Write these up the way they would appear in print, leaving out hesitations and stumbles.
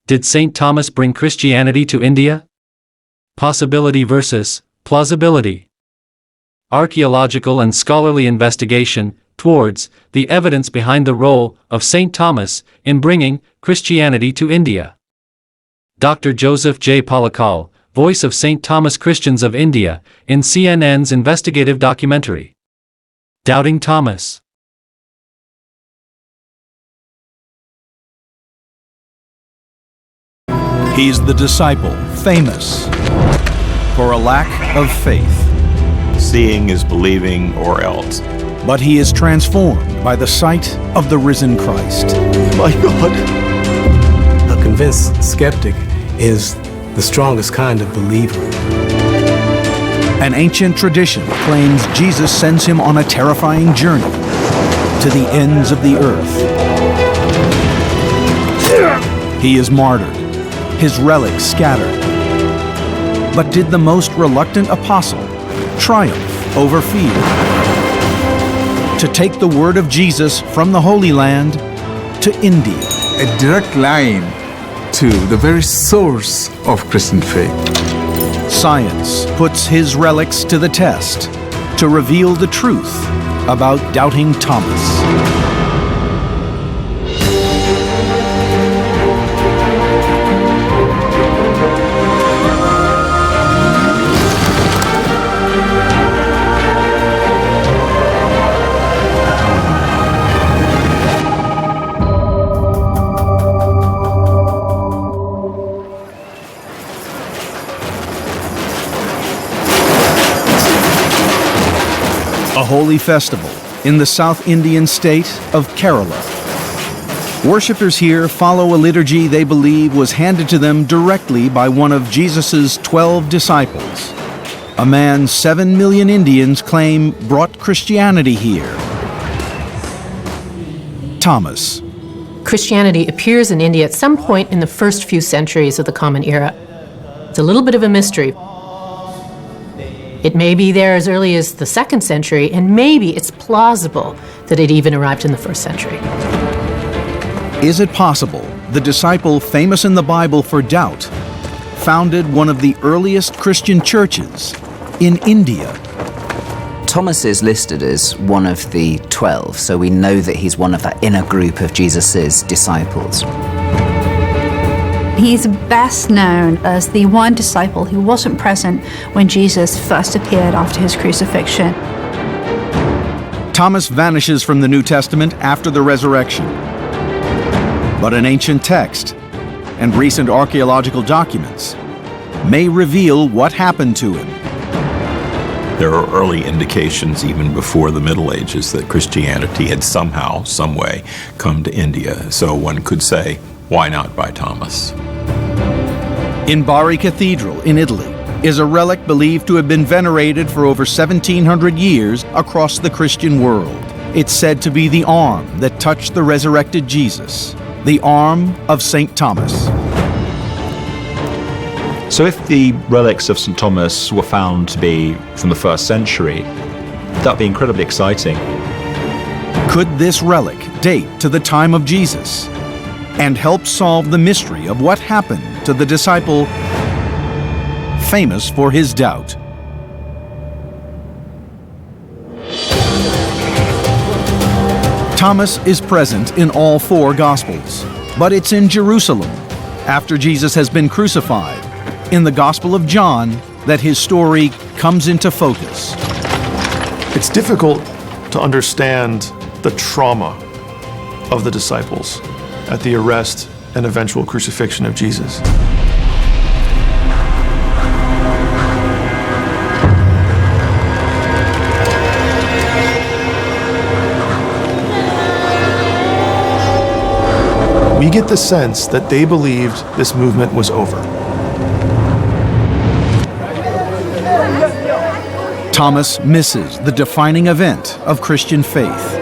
Did St. Thomas bring Christianity to India? Possibility versus plausibility. Archaeological and scholarly investigation towards the evidence behind the role of St. Thomas in bringing Christianity to India. Dr. Joseph J. Palackal, voice of St. Thomas Christians of India, in CNN's investigative documentary, Doubting Thomas. He's the disciple, famous for a lack of faith. Seeing is believing, or else. But he is transformed by the sight of the risen Christ. My God! A convinced skeptic is the strongest kind of believer. An ancient tradition claims Jesus sends him on a terrifying journey to the ends of the earth. He is martyred, his relics scattered. But did the most reluctant apostle triumph over fear to take the word of Jesus from the Holy Land to India? A direct line to the very source of Christian faith. Science puts his relics to the test to reveal the truth about Doubting Thomas. A holy festival in the South Indian state of Kerala. Worshippers here follow a liturgy they believe was handed to them directly by one of Jesus' 12 disciples, a man 7 million Indians claim brought Christianity here. Thomas. Christianity appears in India at some point in the first few centuries of the Common Era. It's a little bit of a mystery. It may be there as early as the 2nd century, and maybe it's plausible that it even arrived in the 1st century. Is it possible the disciple famous in the Bible for doubt founded one of the earliest Christian churches in India? Thomas is listed as one of the 12, so we know that he's one of that inner group of Jesus' disciples. He's best known as the one disciple who wasn't present when Jesus first appeared after his crucifixion. Thomas vanishes from the New Testament after the resurrection. But an ancient text and recent archaeological documents may reveal what happened to him. There are early indications, even before the Middle Ages, that Christianity had somehow, some way, come to India. So one could say, why not by Thomas? In Bari Cathedral in Italy is a relic believed to have been venerated for over 1,700 years across the Christian world. It's said to be the arm that touched the resurrected Jesus, the arm of St. Thomas. So if the relics of St. Thomas were found to be from the 1st century, that'd be incredibly exciting. Could this relic date to the time of Jesus and help solve the mystery of what happened to the disciple famous for his doubt? Thomas is present in all 4 Gospels, but it's in Jerusalem, after Jesus has been crucified, in the Gospel of John, that his story comes into focus. It's difficult to understand the trauma of the disciples at the arrest and eventual crucifixion of Jesus. We get the sense that they believed this movement was over. Thomas misses the defining event of Christian faith.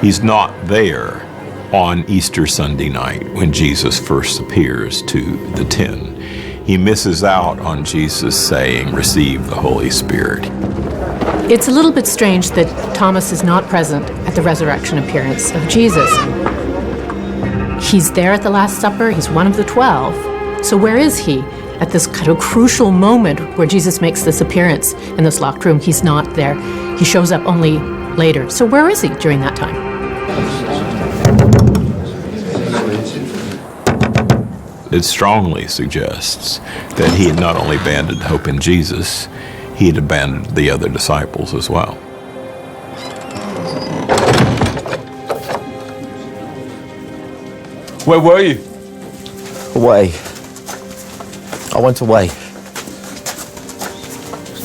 He's not there on Easter Sunday night when Jesus first appears to the 10. He misses out on Jesus saying, "Receive the Holy Spirit." It's a little bit strange that Thomas is not present at the resurrection appearance of Jesus. He's there at the Last Supper. He's one of the 12. So where is he? At this kind of crucial moment where Jesus makes this appearance in this locked room, he's not there. He shows up only later. So where is he during that time? It strongly suggests that he had not only abandoned hope in Jesus, he had abandoned the other disciples as well. Where were you? Away. I went away.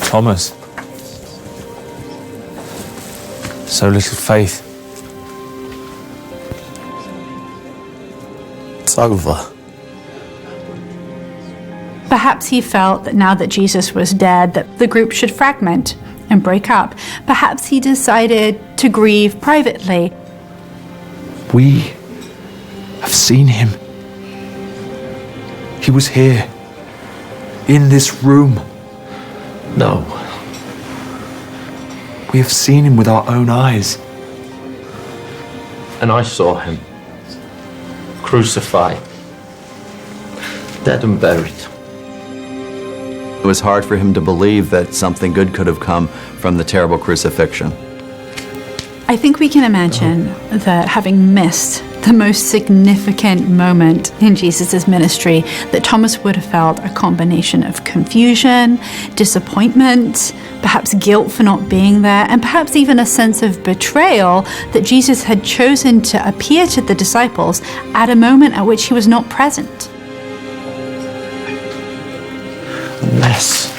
Thomas. So little faith. It's over. Perhaps he felt that now that Jesus was dead, that the group should fragment and break up. Perhaps he decided to grieve privately. We have seen him. He was here, in this room. No. We have seen him with our own eyes. And I saw him crucified, dead and buried. It was hard for him to believe that something good could have come from the terrible crucifixion. I think we can imagine that having missed the most significant moment in Jesus' ministry, that Thomas would have felt a combination of confusion, disappointment, perhaps guilt for not being there, and perhaps even a sense of betrayal that Jesus had chosen to appear to the disciples at a moment at which he was not present. Unless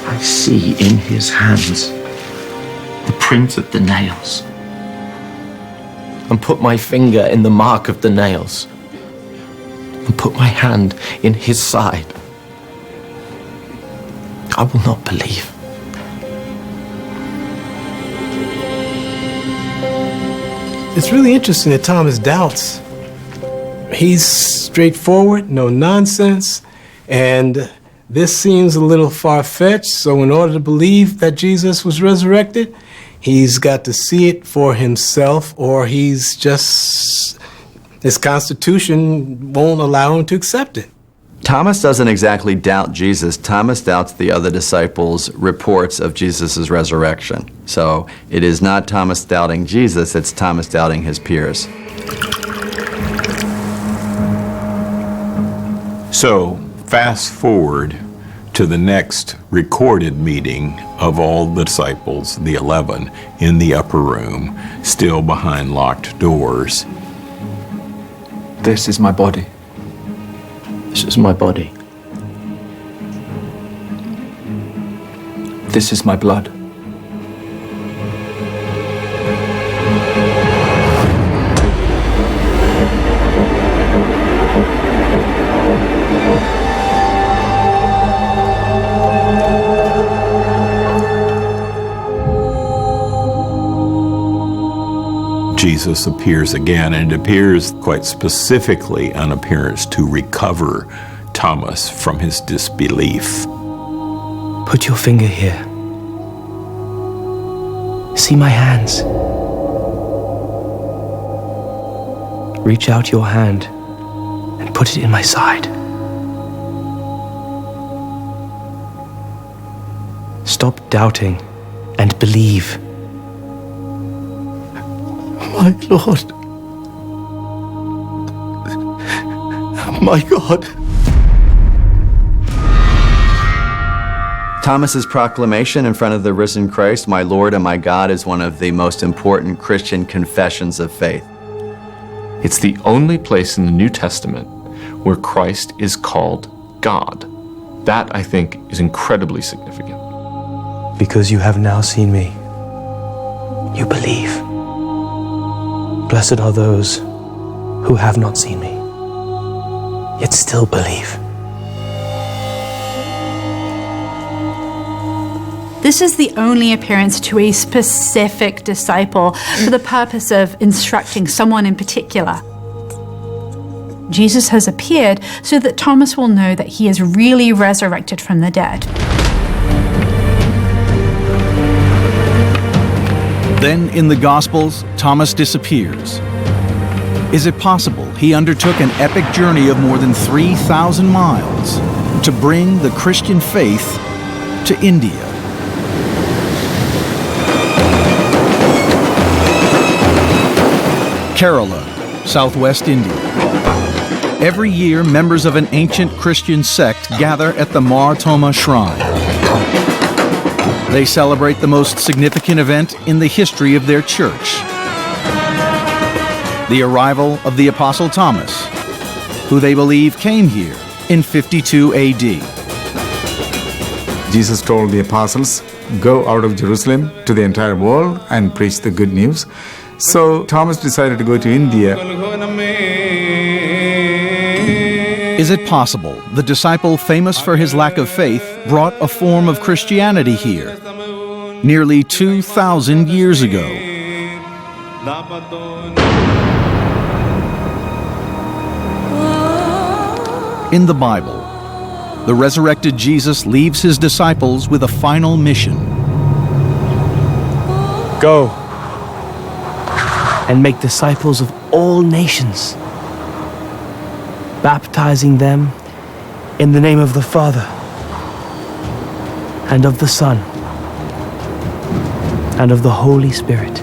I see in his hands the print of the nails, and put my finger in the mark of the nails, and put my hand in his side, I will not believe. It's really interesting that Thomas doubts. He's straightforward, no nonsense, and this seems a little far-fetched, so in order to believe that Jesus was resurrected, he's got to see it for himself, or his constitution won't allow him to accept it. Thomas doesn't exactly doubt Jesus. Thomas doubts the other disciples' reports of Jesus' resurrection. So it is not Thomas doubting Jesus, it's Thomas doubting his peers. So, fast forward to the next recorded meeting of all the disciples, the 11, in the upper room, still behind locked doors. This is my body. This is my body. This is my blood. Jesus appears again, and it appears quite specifically an appearance to recover Thomas from his disbelief. Put your finger here. See my hands. Reach out your hand and put it in my side. Stop doubting and believe. My Lord. My God. Thomas's proclamation in front of the risen Christ, my Lord and my God, is one of the most important Christian confessions of faith. It's the only place in the New Testament where Christ is called God. That, I think, is incredibly significant. Because you have now seen me, you believe. Blessed are those who have not seen me, yet still believe. This is the only appearance to a specific disciple for the purpose of instructing someone in particular. Jesus has appeared so that Thomas will know that he is really resurrected from the dead. Then in the Gospels, Thomas disappears. Is it possible he undertook an epic journey of more than 3,000 miles to bring the Christian faith to India. Kerala, southwest India. Every year, members of an ancient Christian sect gather at the Martyrdom shrine. They celebrate the most significant event in the history of their church: the arrival of the Apostle Thomas, who they believe came here in 52 AD. Jesus told the apostles, go out of Jerusalem to the entire world and preach the good news. So Thomas decided to go to India. Is it possible the disciple famous for his lack of faith brought a form of Christianity here, nearly 2,000 years ago? In the Bible, the resurrected Jesus leaves his disciples with a final mission. Go and make disciples of all nations, baptizing them in the name of the Father and of the Son and of the Holy Spirit.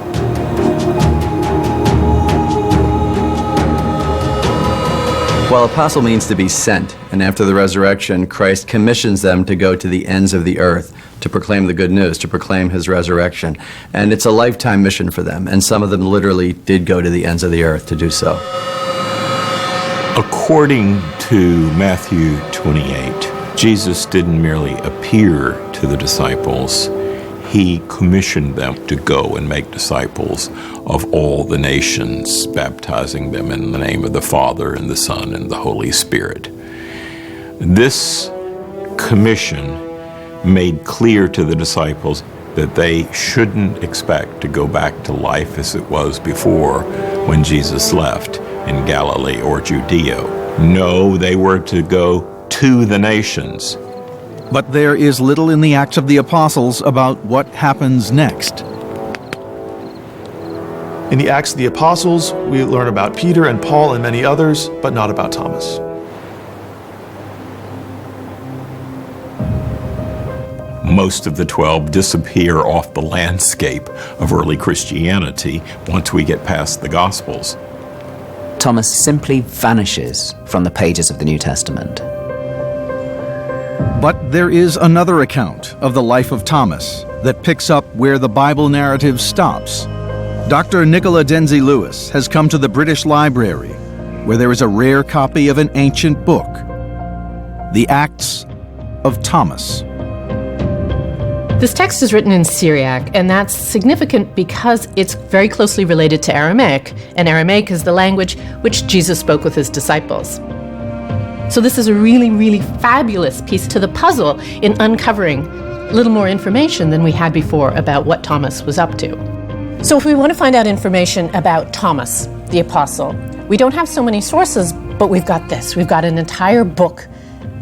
Well, apostle means to be sent, and after the resurrection, Christ commissions them to go to the ends of the earth to proclaim the good news, to proclaim his resurrection. And it's a lifetime mission for them, and some of them literally did go to the ends of the earth to do so. According to Matthew 28, Jesus didn't merely appear to the disciples, he commissioned them to go and make disciples of all the nations, baptizing them in the name of the Father and the Son and the Holy Spirit. This commission made clear to the disciples that they shouldn't expect to go back to life as it was before when Jesus left in Galilee or Judea. No, they were to go to the nations. But there is little in the Acts of the Apostles about what happens next. In the Acts of the Apostles, we learn about Peter and Paul and many others, but not about Thomas. Most of the 12 disappear off the landscape of early Christianity once we get past the Gospels. Thomas simply vanishes from the pages of the New Testament. But there is another account of the life of Thomas that picks up where the Bible narrative stops. Dr. Nicola Denzi-Lewis has come to the British Library, where there is a rare copy of an ancient book, the Acts of Thomas. This text is written in Syriac, and that's significant because it's very closely related to Aramaic, and Aramaic is the language which Jesus spoke with his disciples. So this is a really, really fabulous piece to the puzzle in uncovering a little more information than we had before about what Thomas was up to. So if we want to find out information about Thomas, the apostle, we don't have so many sources, but we've got this. We've got an entire book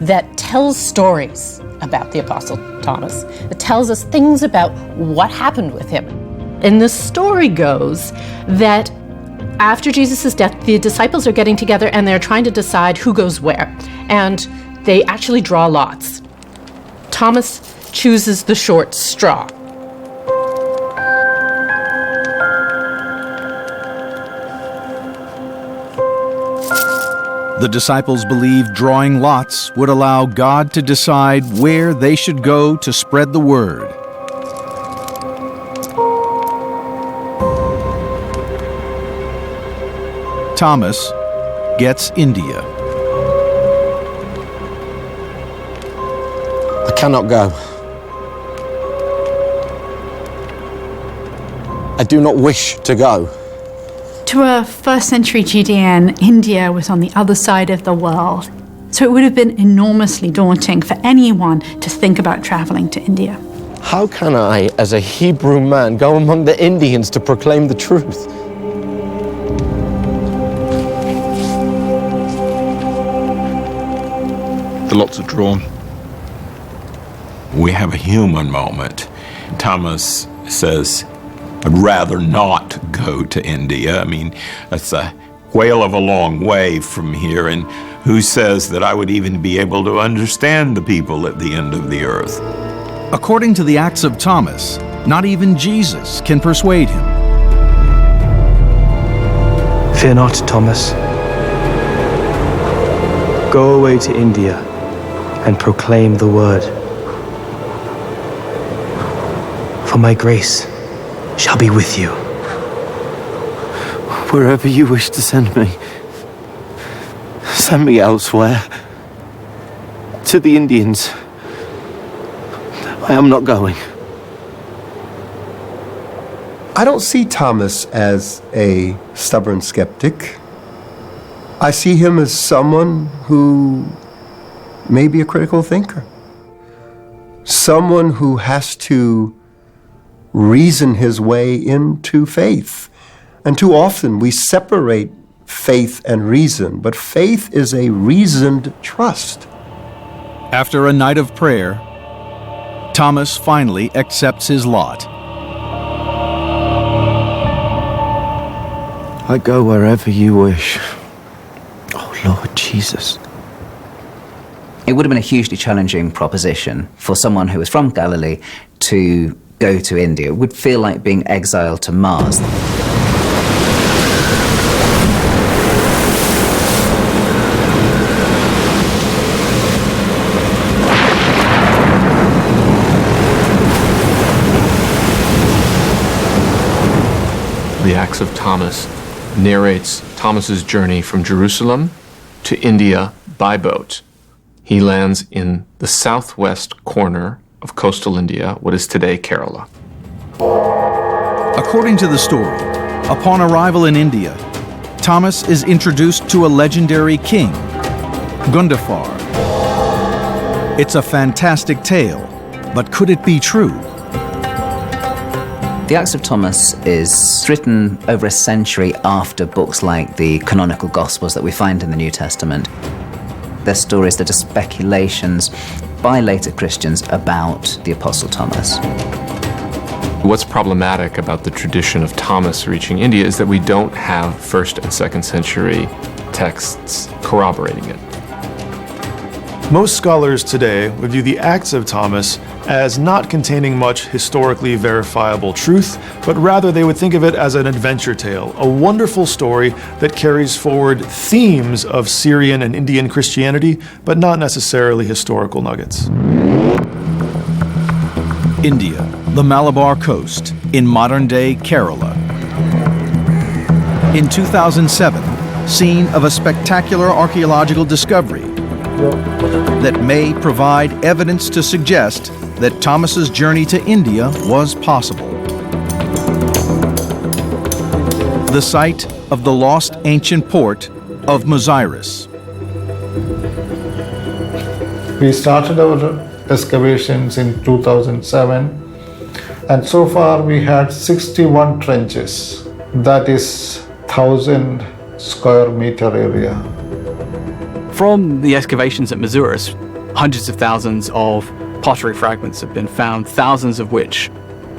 that tells stories about the apostle Thomas. It tells us things about what happened with him. And the story goes that after Jesus' death, the disciples are getting together and they're trying to decide who goes where. And they actually draw lots. Thomas chooses the short straw. The disciples believed drawing lots would allow God to decide where they should go to spread the word. Thomas gets India. I cannot go. I do not wish to go. To a first century Judean, India was on the other side of the world. So it would have been enormously daunting for anyone to think about traveling to India. How can I, as a Hebrew man, go among the Indians to proclaim the truth? The lots are drawn. We have a human moment. Thomas says, I'd rather not go to India. I mean, that's whale of a long way from here, and who says that I would even be able to understand the people at the end of the earth? According to the Acts of Thomas, not even Jesus can persuade him. Fear not, Thomas. Go away to India and proclaim the word. For my grace shall be with you. Wherever you wish to send me. Send me elsewhere. To the Indians. I am not going. I don't see Thomas as a stubborn skeptic. I see him as someone who may be a critical thinker. Someone who has to reason his way into faith. And too often we separate faith and reason, but faith is a reasoned trust. After a night of prayer, Thomas finally accepts his lot. I go wherever you wish. Oh, Lord Jesus. It would have been a hugely challenging proposition for someone who was from Galilee to go to India. It would feel like being exiled to Mars. The Acts of Thomas narrates Thomas's journey from Jerusalem to India by boat. He lands in the southwest corner of coastal India, what is today Kerala. According to the story, upon arrival in India, Thomas is introduced to a legendary king, Gundafar. It's a fantastic tale, but could it be true? The Acts of Thomas is written over a century after books like the canonical Gospels that we find in the New Testament. They're stories that are speculations by later Christians about the Apostle Thomas. What's problematic about the tradition of Thomas reaching India is that we don't have 1st and 2nd century texts corroborating it. Most scholars today would view the Acts of Thomas as not containing much historically verifiable truth, but rather they would think of it as an adventure tale, a wonderful story that carries forward themes of Syrian and Indian Christianity, but not necessarily historical nuggets. India, the Malabar coast, in modern-day Kerala. In 2007, scene of a spectacular archaeological discovery that may provide evidence to suggest that Thomas's journey to India was possible. The site of the lost ancient port of Muziris. We started our excavations in 2007, and so far we had 61 trenches. That is 1,000 square meter area. From the excavations at Muziris, hundreds of thousands of pottery fragments have been found, thousands of which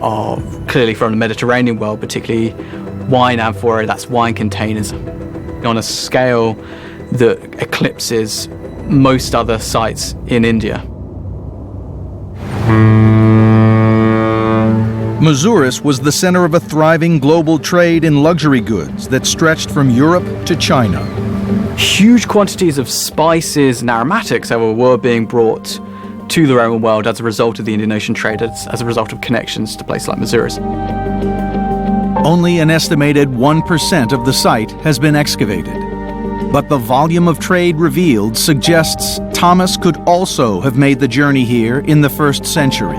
are clearly from the Mediterranean world, particularly wine amphora, that's wine containers, on a scale that eclipses most other sites in India. Muziris was the center of a thriving global trade in luxury goods that stretched from Europe to China. Huge quantities of spices and aromatics, however, were being brought to the Roman world as a result of the Indian Ocean trade, as a result of connections to places like Muziris. Only an estimated 1% of the site has been excavated. But the volume of trade revealed suggests Thomas could also have made the journey here in the 1st century.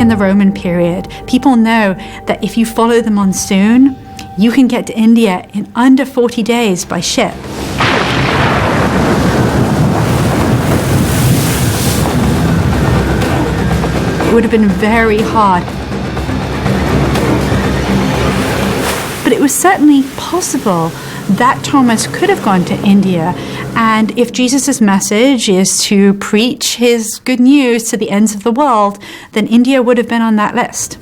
In the Roman period, people know that if you follow the monsoon, you can get to India in under 40 days by ship. It would have been very hard. But it was certainly possible that Thomas could have gone to India, and if Jesus' message is to preach his good news to the ends of the world, then India would have been on that list.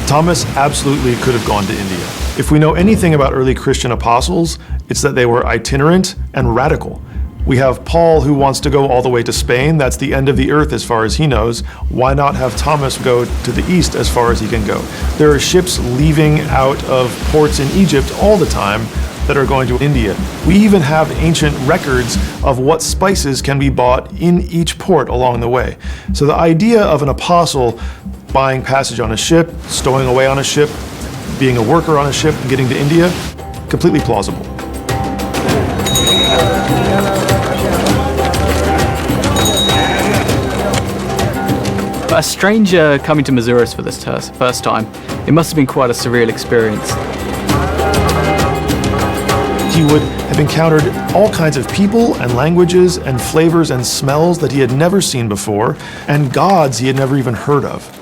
Thomas absolutely could have gone to India. If we know anything about early Christian apostles, it's that they were itinerant and radical. We have Paul who wants to go all the way to Spain. That's the end of the earth as far as he knows. Why not have Thomas go to the east as far as he can go? There are ships leaving out of ports in Egypt all the time that are going to India. We even have ancient records of what spices can be bought in each port along the way. So the idea of an apostle buying passage on a ship, stowing away on a ship, being a worker on a ship, and getting to India, completely plausible. A stranger coming to Mazuris for this first time, it must have been quite a surreal experience. He would have encountered all kinds of people and languages and flavors and smells that he had never seen before, and gods he had never even heard of.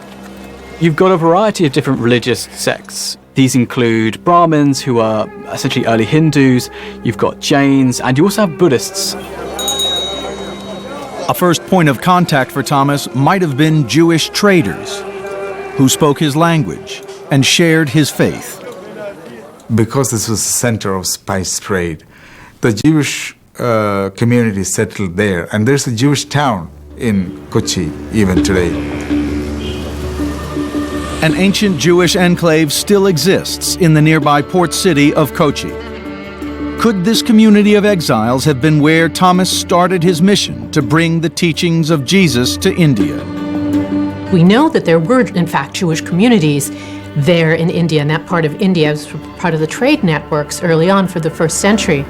You've got a variety of different religious sects. These include Brahmins, who are essentially early Hindus, you've got Jains, and you also have Buddhists. A first point of contact for Thomas might have been Jewish traders who spoke his language and shared his faith. Because this was the center of spice trade, the Jewish community settled there, and there's a Jewish town in Kochi even today. An ancient Jewish enclave still exists in the nearby port city of Kochi. Could this community of exiles have been where Thomas started his mission to bring the teachings of Jesus to India? We know that there were, in fact, Jewish communities there in India, and that part of India was part of the trade networks early on for the first century.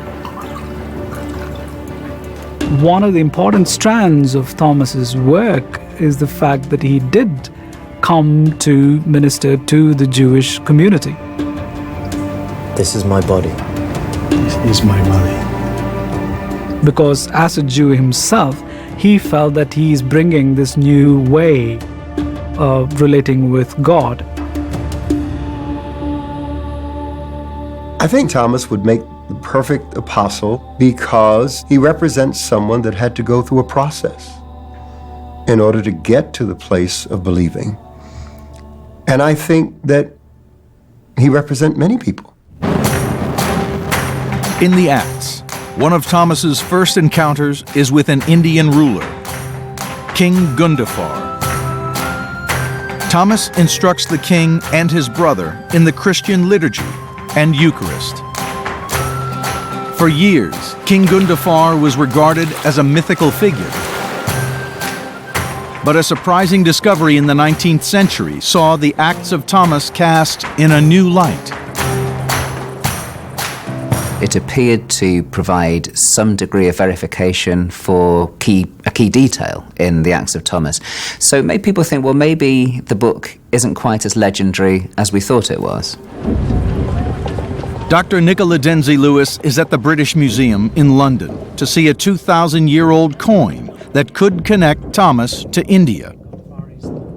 One of the important strands of Thomas's work is the fact that he did come to minister to the Jewish community. This is my body. This is my body. Because as a Jew himself, he felt that he is bringing this new way of relating with God. I think Thomas would make the perfect apostle because he represents someone that had to go through a process in order to get to the place of believing. And I think that he represents many people. In the Acts, one of Thomas's first encounters is with an Indian ruler, King Gundafar. Thomas instructs the king and his brother in the Christian liturgy and Eucharist. For years, King Gundafar was regarded as a mythical figure. But a surprising discovery in the 19th century saw the Acts of Thomas cast in a new light. It appeared to provide some degree of verification for a key detail in the Acts of Thomas. So it made people think, well, maybe the book isn't quite as legendary as we thought it was. Dr. Nicola Denzi-Lewis is at the British Museum in London to see a 2,000-year-old coin that could connect Thomas to India.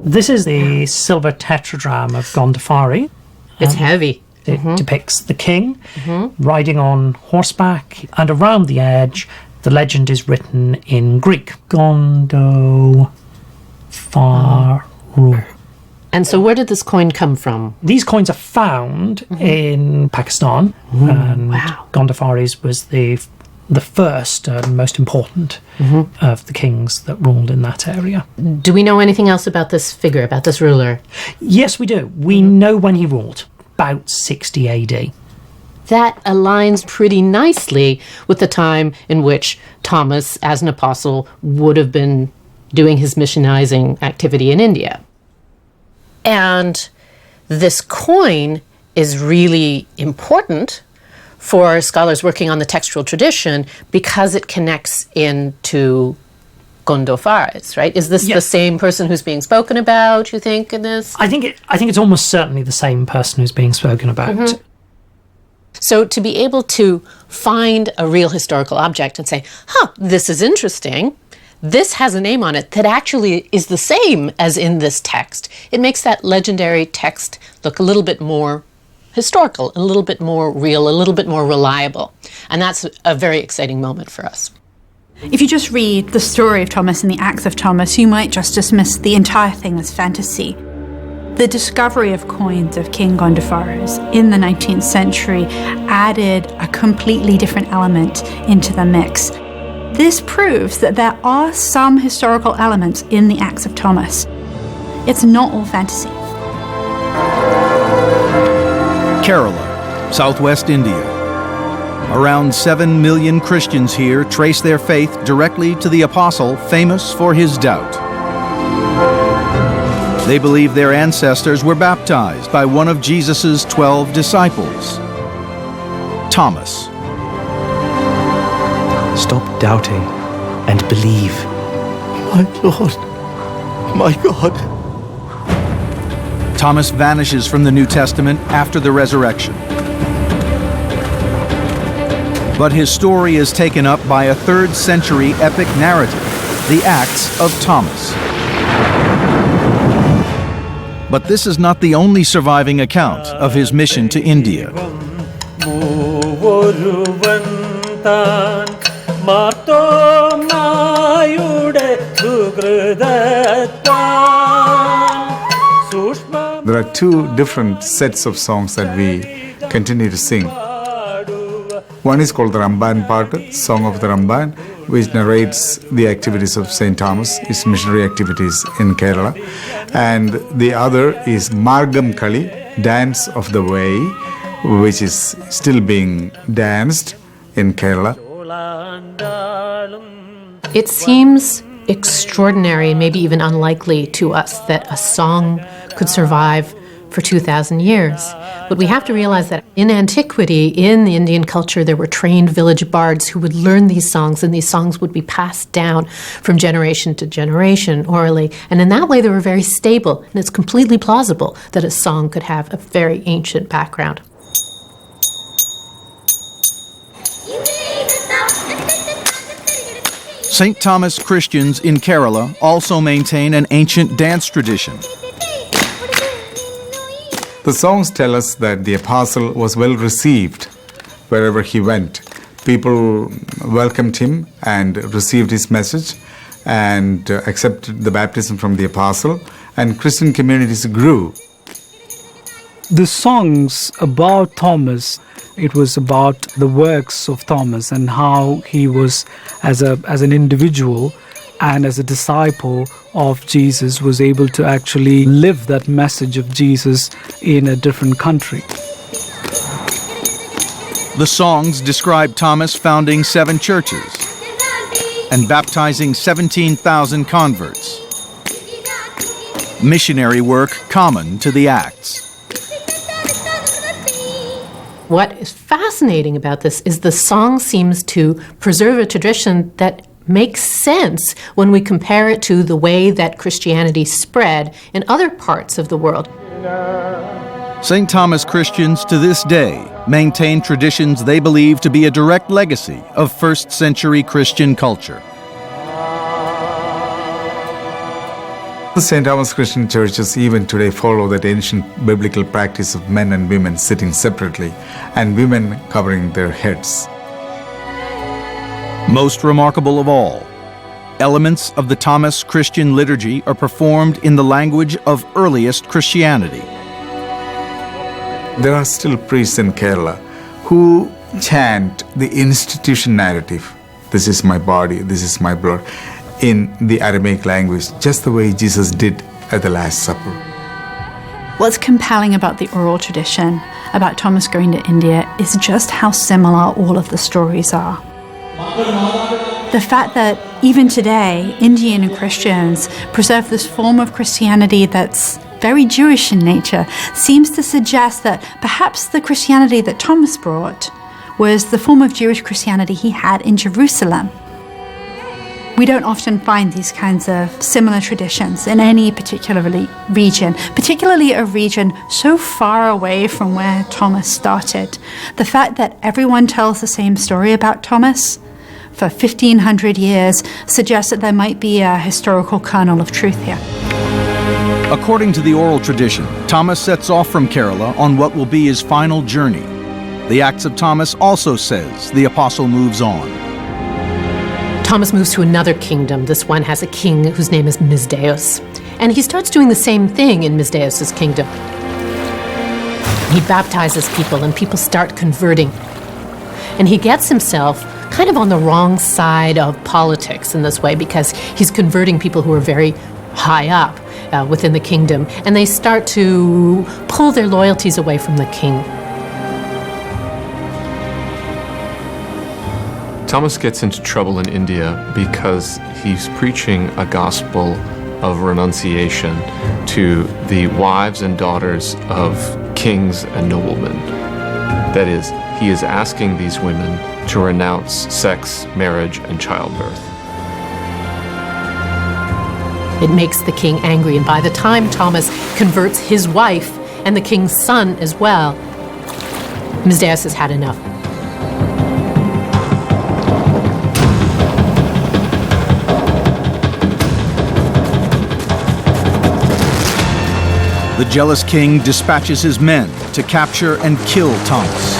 This is the silver tetradrachm of Gundafar. It's heavy. It depicts the king riding on horseback, and around the edge, the legend is written in Greek. Gundafar. And so where did this coin come from? These coins are found in Pakistan, and Gundafar was the first and most important of the kings that ruled in that area. Do we know anything else about this figure, about this ruler? Yes, we do. We know when he ruled, about 60 AD. That aligns pretty nicely with the time in which Thomas, as an apostle, would have been doing his missionizing activity in India. And this coin is really important for scholars working on the textual tradition because it connects into Gundafar, right? Is this the same person who's being spoken about, you think, in this? I think it's almost certainly the same person who's being spoken about. So to be able to find a real historical object and say, this is interesting, this has a name on it that actually is the same as in this text, it makes that legendary text look a little bit more historical, a little bit more real, a little bit more reliable. And that's a very exciting moment for us. If you just read the story of Thomas and the Acts of Thomas, you might just dismiss the entire thing as fantasy. The discovery of coins of King Gundafar in the 19th century added a completely different element into the mix. This proves that there are some historical elements in the Acts of Thomas. It's not all fantasy. Kerala, southwest India. Around 7 million Christians here trace their faith directly to the apostle famous for his doubt. They believe their ancestors were baptized by one of Jesus' 12 disciples, Thomas. Stop doubting and believe. My Lord, my God. Thomas vanishes from the New Testament after the resurrection. But his story is taken up by a 3rd century epic narrative, the Acts of Thomas. But this is not the only surviving account of his mission to India. There are two different sets of songs that we continue to sing. One is called the Ramban part, Song of the Ramban, which narrates the activities of St. Thomas, his missionary activities in Kerala. And the other is Margam Kali, Dance of the Way, which is still being danced in Kerala. It seems extraordinary and maybe even unlikely to us that a song could survive for 2,000 years. But we have to realize that in antiquity, in the Indian culture, there were trained village bards who would learn these songs, and these songs would be passed down from generation to generation orally. And in that way, they were very stable, and it's completely plausible that a song could have a very ancient background. St. Thomas Christians in Kerala also maintain an ancient dance tradition. The songs tell us that the apostle was well received wherever he went. People welcomed him and received his message and accepted the baptism from the apostle, and Christian communities grew. The songs about Thomas, it was about the works of Thomas and how he was, as an individual and as a disciple of Jesus, was able to actually live that message of Jesus in a different country. The songs describe Thomas founding 7 churches and baptizing 17,000 converts. Missionary work common to the Acts. What is fascinating about this is the song seems to preserve a tradition that makes sense when we compare it to the way that Christianity spread in other parts of the world. St. Thomas Christians to this day maintain traditions they believe to be a direct legacy of 1st century Christian culture. The St. Thomas Christian churches even today follow that ancient biblical practice of men and women sitting separately and women covering their heads. Most remarkable of all, elements of the Thomas Christian liturgy are performed in the language of earliest Christianity. There are still priests in Kerala who chant the institution narrative, this is my body, this is my blood, in the Aramaic language, just the way Jesus did at the Last Supper. What's compelling about the oral tradition about Thomas going to India is just how similar all of the stories are. The fact that even today, Indian Christians preserve this form of Christianity that's very Jewish in nature seems to suggest that perhaps the Christianity that Thomas brought was the form of Jewish Christianity he had in Jerusalem. We don't often find these kinds of similar traditions in any particular region, particularly a region so far away from where Thomas started. The fact that everyone tells the same story about Thomas for 1,500 years suggests that there might be a historical kernel of truth here. According to the oral tradition, Thomas sets off from Kerala on what will be his final journey. The Acts of Thomas also says the apostle moves on. Thomas moves to another kingdom. This one has a king whose name is Mizdeus. And he starts doing the same thing in Mizdeus' kingdom. He baptizes people, and people start converting. And he gets himself kind of on the wrong side of politics in this way, because he's converting people who are very high up within the kingdom, and they start to pull their loyalties away from the king. Thomas gets into trouble in India because he's preaching a gospel of renunciation to the wives and daughters of kings and noblemen. That is, he is asking these women to renounce sex, marriage, and childbirth. It makes the king angry, and by the time Thomas converts his wife and the king's son as well, Mizdeus has had enough. The jealous king dispatches his men to capture and kill Thomas.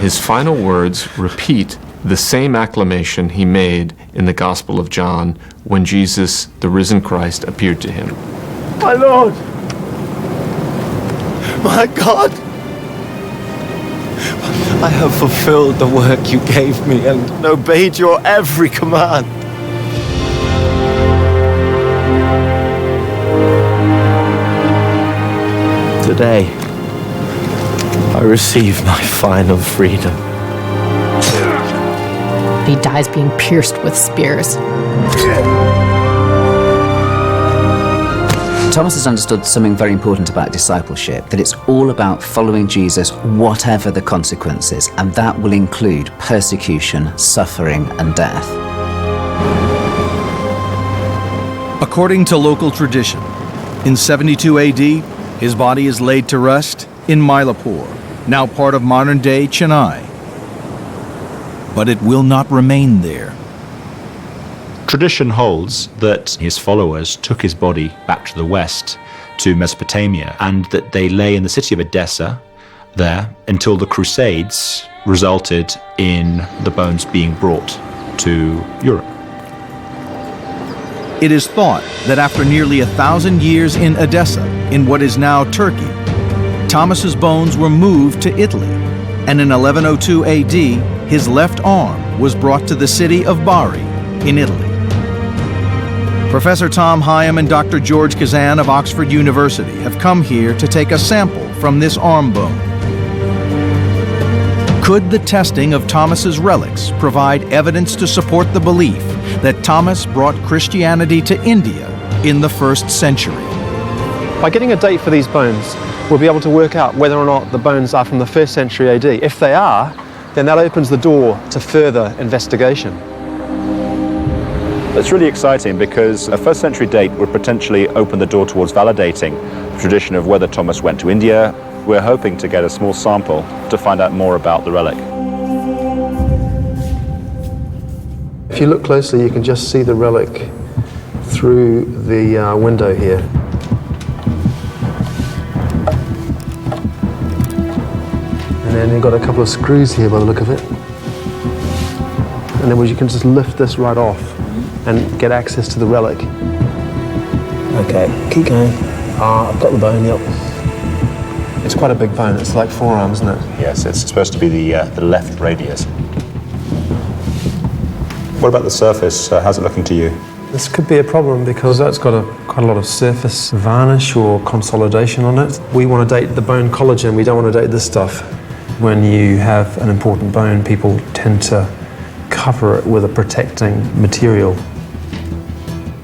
His final words repeat the same acclamation he made in the Gospel of John when Jesus, the risen Christ, appeared to him. My Lord! My God! I have fulfilled the work you gave me and obeyed your every command. Today, I receive my final freedom. He dies being pierced with spears. Thomas has understood something very important about discipleship, that it's all about following Jesus whatever the consequences, and that will include persecution, suffering, and death. According to local tradition, in 72 AD, his body is laid to rest in Mylapore, now part of modern-day Chennai. But it will not remain there. Tradition holds that his followers took his body back to the west, to Mesopotamia, and that they lay in the city of Edessa there until the Crusades resulted in the bones being brought to Europe. It is thought that after nearly 1,000 years in Edessa, in what is now Turkey, Thomas's bones were moved to Italy, and in 1102 AD, his left arm was brought to the city of Bari in Italy. Professor Tom Hyam and Dr. George Kazan of Oxford University have come here to take a sample from this arm bone. Could the testing of Thomas's relics provide evidence to support the belief that Thomas brought Christianity to India in the 1st century? By getting a date for these bones, we'll be able to work out whether or not the bones are from the 1st century AD. If they are, then that opens the door to further investigation. That's really exciting because a 1st century date would potentially open the door towards validating the tradition of whether Thomas went to India. We're hoping to get a small sample to find out more about the relic. If you look closely, you can just see the relic through the window here. And then you've got a couple of screws here by the look of it. And then you can just lift this right off and get access to the relic. Okay, keep going. I've got the bone, yep. It's quite a big bone, it's like forearm, isn't it? Yes, it's supposed to be the left radius. What about the surface? How's it looking to you? This could be a problem because that's got quite a lot of surface varnish or consolidation on it. We want to date the bone collagen, we don't want to date this stuff. When you have an important bone, people tend to cover it with a protecting material.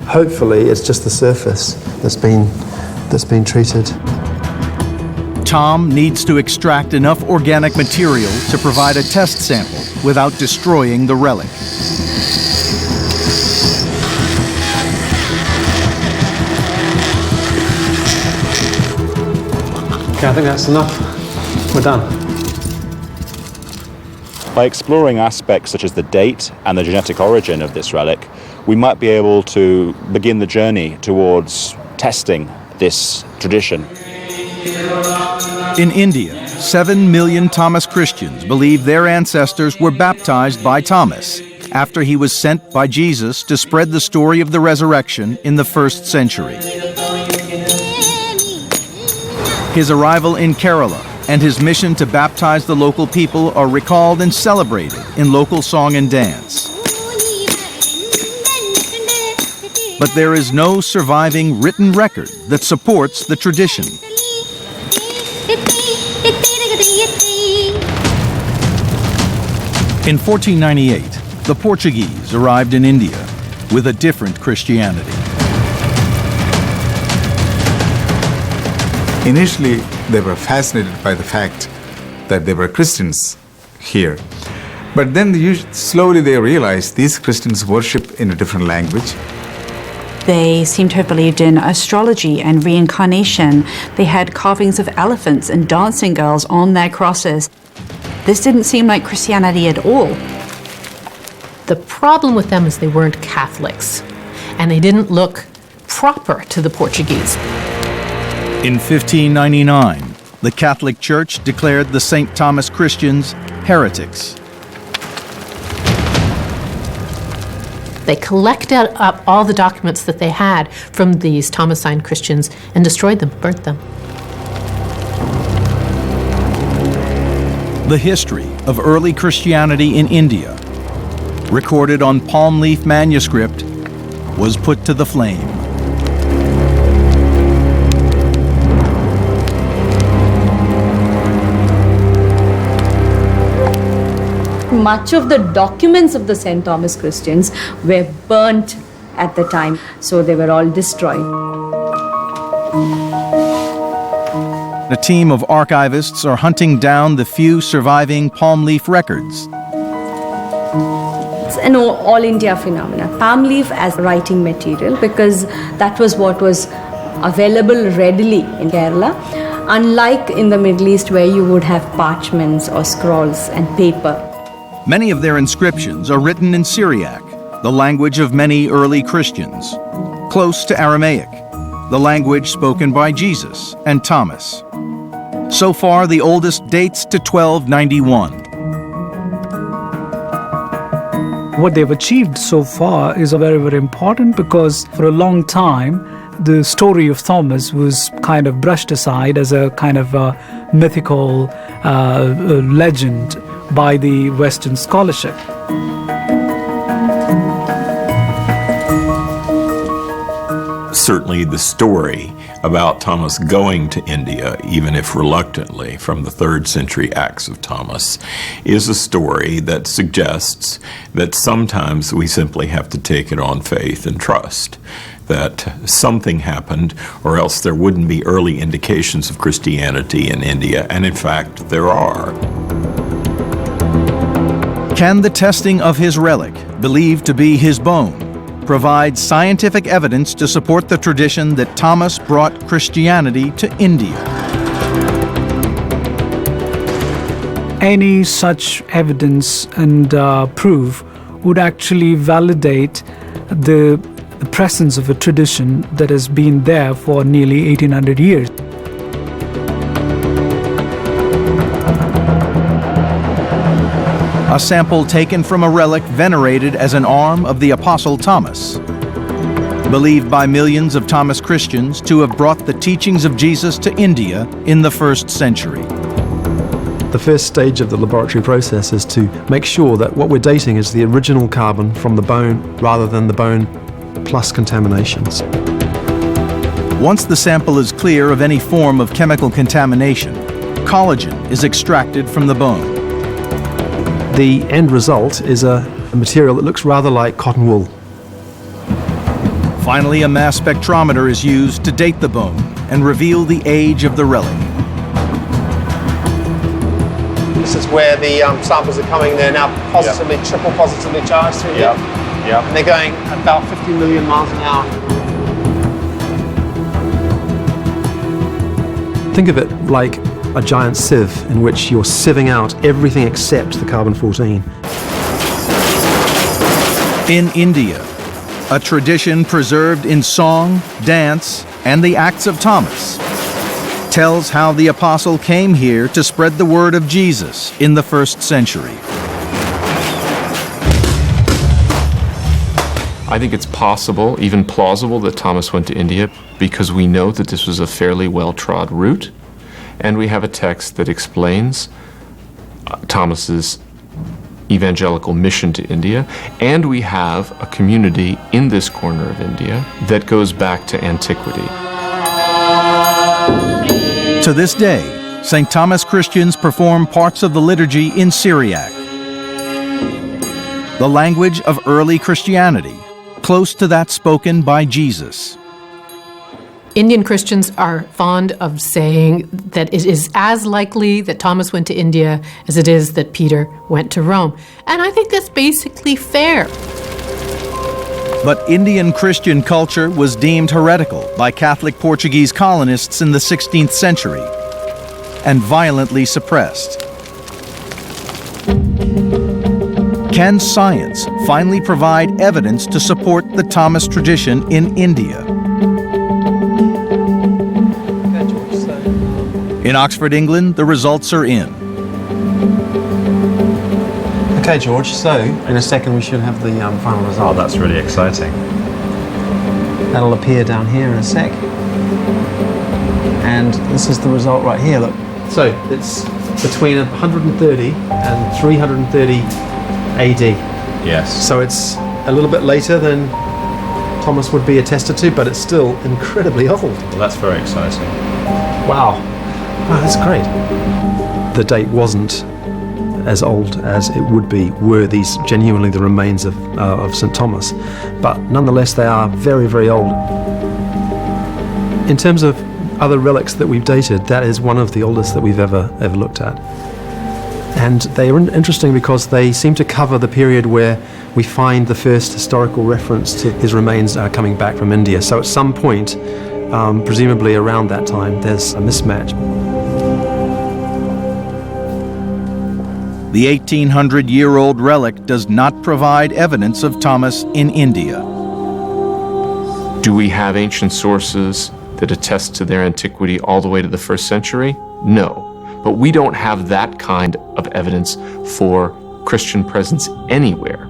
Hopefully it's just the surface that's been treated. Tom needs to extract enough organic material to provide a test sample without destroying the relic. Okay, I think that's enough. We're done. By exploring aspects such as the date and the genetic origin of this relic, we might be able to begin the journey towards testing this tradition. In India, 7 million Thomas Christians believe their ancestors were baptized by Thomas after he was sent by Jesus to spread the story of the resurrection in the 1st century. His arrival in Kerala and his mission to baptize the local people are recalled and celebrated in local song and dance. But there is no surviving written record that supports the tradition. In 1498, the Portuguese arrived in India with a different Christianity. Initially, they were fascinated by the fact that there were Christians here. But then slowly they realized these Christians worship in a different language. They seem to have believed in astrology and reincarnation. They had carvings of elephants and dancing girls on their crosses. This didn't seem like Christianity at all. The problem with them is they weren't Catholics, and they didn't look proper to the Portuguese. In 1599, the Catholic Church declared the St. Thomas Christians heretics. They collected up all the documents that they had from these Thomasine Christians and destroyed them, burnt them. The history of early Christianity in India, recorded on palm leaf manuscript, was put to the flame. Much of the documents of the St. Thomas Christians were burnt at the time, so they were all destroyed. A team of archivists are hunting down the few surviving palm leaf records. It's an all India phenomenon. Palm leaf as writing material, because that was what was available readily in Kerala, unlike in the Middle East where you would have parchments or scrolls and paper. Many of their inscriptions are written in Syriac, the language of many early Christians, close to Aramaic, the language spoken by Jesus and Thomas. So far, the oldest dates to 1291. What they've achieved so far is very, very important, because for a long time, the story of Thomas was kind of brushed aside as a kind of a mythical legend by the Western scholarship. Certainly the story about Thomas going to India, even if reluctantly, from the 3rd century Acts of Thomas, is a story that suggests that sometimes we simply have to take it on faith and trust that something happened, or else there wouldn't be early indications of Christianity in India, and in fact there are. Can the testing of his relic, believed to be his bone, provide scientific evidence to support the tradition that Thomas brought Christianity to India? Any such evidence and proof would actually validate the presence of a tradition that has been there for nearly 1800 years. A sample taken from a relic venerated as an arm of the Apostle Thomas, believed by millions of Thomas Christians to have brought the teachings of Jesus to India in the 1st century. The first stage of the laboratory process is to make sure that what we're dating is the original carbon from the bone rather than the bone plus contaminations. Once the sample is clear of any form of chemical contamination, collagen is extracted from the bone. The end result is a material that looks rather like cotton wool. Finally, a mass spectrometer is used to date the bone and reveal the age of the relic. This is where the samples are coming. They're now positively, triple positively charged through here. And they're going about 50 million miles an hour. Think of it like a giant sieve in which you're sieving out everything except the carbon-14. In India, a tradition preserved in song, dance, and the Acts of Thomas tells how the apostle came here to spread the word of Jesus in the first century. I think it's possible, even plausible, that Thomas went to India because we know that this was a fairly well-trod route, and we have a text that explains Thomas's evangelical mission to India, and we have a community in this corner of India that goes back to antiquity. To this day, St. Thomas Christians perform parts of the liturgy in Syriac, the language of early Christianity, close to that spoken by Jesus. Indian Christians are fond of saying that it is as likely that Thomas went to India as it is that Peter went to Rome. And I think that's basically fair. But Indian Christian culture was deemed heretical by Catholic Portuguese colonists in the 16th century and violently suppressed. Can science finally provide evidence to support the Thomas tradition in India? In Oxford, England, the results are in. Okay, George, so in a second we should have the final result. Oh, that's really exciting. That'll appear down here in a sec. And this is the result right here, look. So it's between 130 and 330 AD. Yes. So it's a little bit later than Thomas would be attested to, but it's still incredibly old. Well, that's very exciting. Wow. Wow, that's great. The date wasn't as old as it would be were these genuinely the remains of St. Thomas. But nonetheless, they are very, very old. In terms of other relics that we've dated, that is one of the oldest that we've ever looked at. And they are interesting because they seem to cover the period where we find the first historical reference to his remains coming back from India. So at some point, presumably around that time, there's a mismatch. The 1,800-year-old relic does not provide evidence of Thomas in India. Do we have ancient sources that attest to their antiquity all the way to the first century? No. But we don't have that kind of evidence for Christian presence anywhere.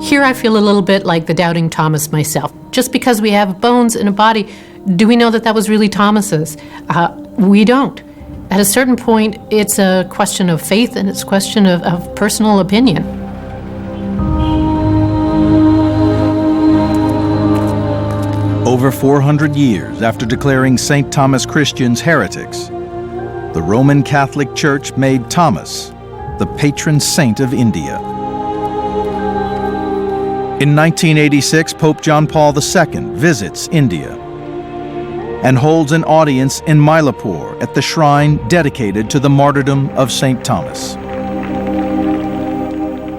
Here I feel a little bit like the doubting Thomas myself. Just because we have bones in a body, do we know that that was really Thomas's? We don't. At a certain point, it's a question of faith and it's a question of personal opinion. Over 400 years after declaring St. Thomas Christians heretics, the Roman Catholic Church made Thomas the patron saint of India. In 1986, Pope John Paul II visits India and holds an audience in Mylapore at the shrine dedicated to the martyrdom of St. Thomas.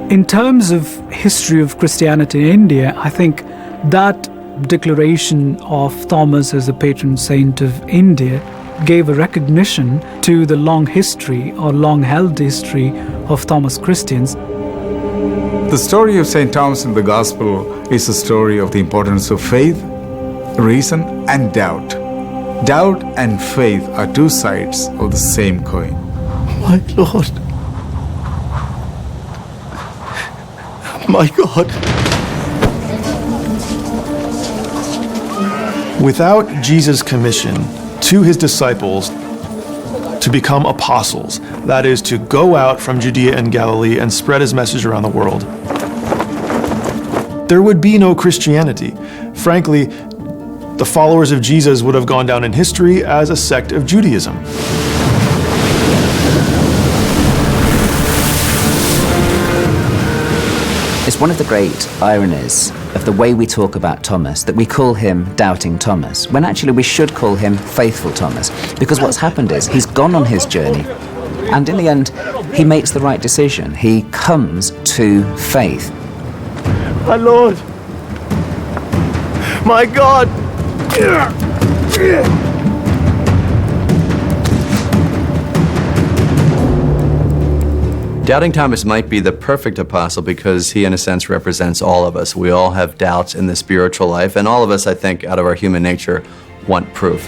In terms of history of Christianity in India, I think that declaration of Thomas as a patron saint of India gave a recognition to the long history or long-held history of Thomas Christians. The story of St. Thomas in the Gospel is a story of the importance of faith, reason, and doubt. Doubt and faith are two sides of the same coin. My Lord. My God. Without Jesus' commission to his disciples to become apostles, that is, to go out from Judea and Galilee and spread his message around the world, there would be no Christianity. Frankly, the followers of Jesus would have gone down in history as a sect of Judaism. It's one of the great ironies of the way we talk about Thomas that we call him Doubting Thomas, when actually we should call him Faithful Thomas, because what's happened is he's gone on his journey, and in the end, he makes the right decision. He comes to faith. My Lord. My God. Doubting Thomas might be the perfect apostle because he, in a sense, represents all of us. We all have doubts in the spiritual life, and all of us, I think, out of our human nature, want proof.